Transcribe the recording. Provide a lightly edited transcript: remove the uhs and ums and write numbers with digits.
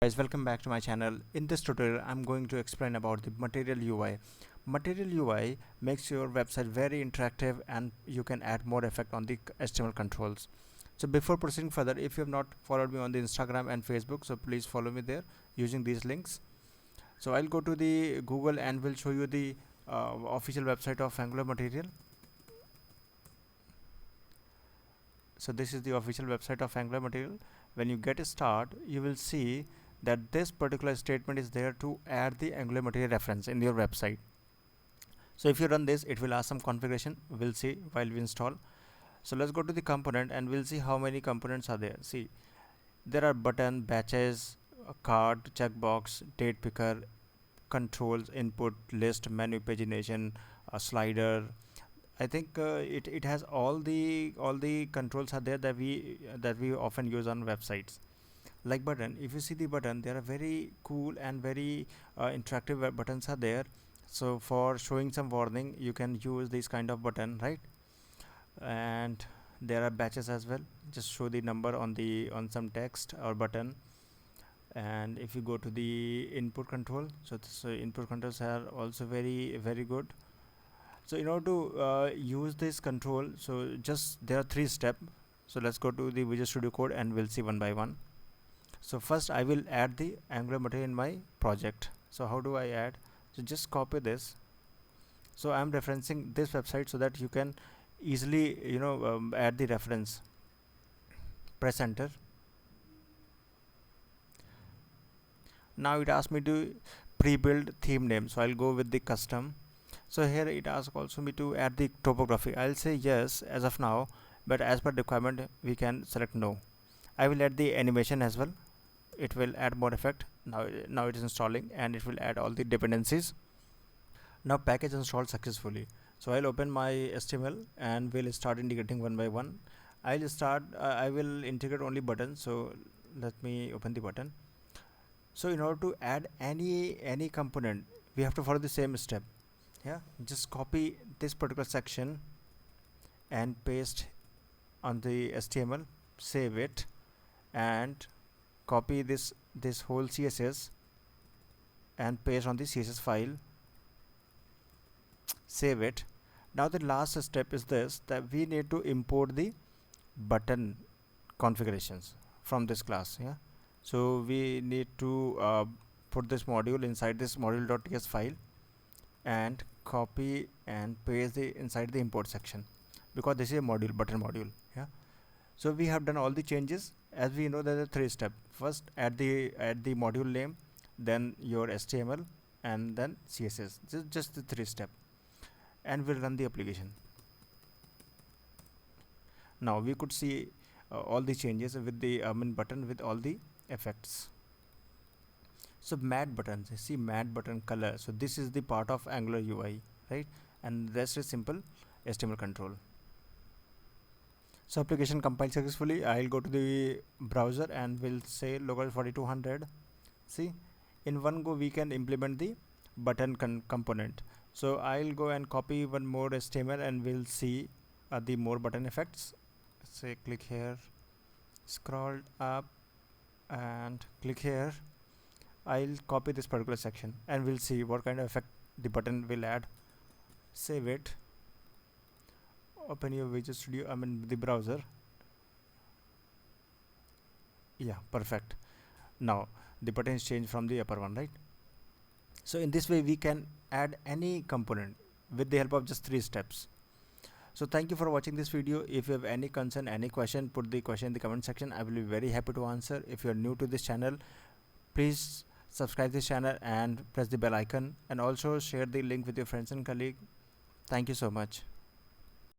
Guys, welcome back to my channel. In this tutorial I'm going to explain about the Material UI. Material UI makes your website very interactive and you can add more effect on the HTML controls. So before proceeding further, if you have not followed me on the Instagram and Facebook, so please follow me there using these links. So I'll go to the Google and will show you the official website of Angular Material. So this is the official website of Angular Material. When you get a start, you will see that this particular statement is there to add the Angular Material reference in your website. So if you run this, it will ask some configuration. We'll see while we install. So let's go to the component and we'll see how many components are there. See, there are button, batches, a card, checkbox, date picker, controls, input, list, menu pagination, a slider. I think it has all the controls are there that we often use on websites. Like button, if you see the button, there are very cool and very interactive buttons are there. So for showing some warning, you can use this kind of button, right? And there are batches as well. Just show the number on some text or button. And if you go to the input control, so input controls are also very good. So in order to use this control, so just there are 3 steps. So let's go to the Visual Studio Code and we'll see one by one. So first I will add the Angular material in my project. So how do I add? So just copy this. So I'm referencing this website so that you can easily add the reference. Press enter. Now it asks me to pre-build theme name, so I'll go with the custom. So here it asks also me to add the topography. I'll say yes as of now, but as per requirement we can select no. I will add the animation as well. It will add more effect. Now it is installing and it will add all the dependencies. Now package installed successfully. So I'll open my HTML and we'll start integrating one by one. I will integrate only buttons. So let me open the button. So in order to add any component, we have to follow the same step. Yeah, just copy this particular section and paste on the HTML, save it, and copy this whole CSS and paste on the CSS file, save it. Now the last step is this, that we need to import the button configurations from this class. Yeah, so we need to put this module inside this module.ts file and copy and paste inside the import section, because this is a button module. Yeah, so we have done all the changes. As we know, there are 3 steps. First add the module name, then your HTML, and then CSS. Just the 3 steps, and we'll run the application. Now we could see all the changes with the button with all the effects. So matte buttons, see matte button color. So this is the part of Angular UI, right? And the rest is simple HTML control. So application compiled successfully. I'll go to the browser and we'll say localhost 4200. See, in one go we can implement the button component. So I'll go and copy one more HTML and we'll see the more button effects. Say click here, scroll up and click here. I'll copy this particular section and we'll see what kind of effect the button will add. Save it, open your Visual Studio, the browser. Yeah, perfect. Now the button is changed from the upper one, right? So in this way we can add any component with the help of just 3 steps. So thank you for watching this video. If you have any concern, any question, put the question in the comment section. I will be very happy to answer. If you are new to this channel, please subscribe this channel and press the bell icon, and also share the link with your friends and colleagues. Thank you so much.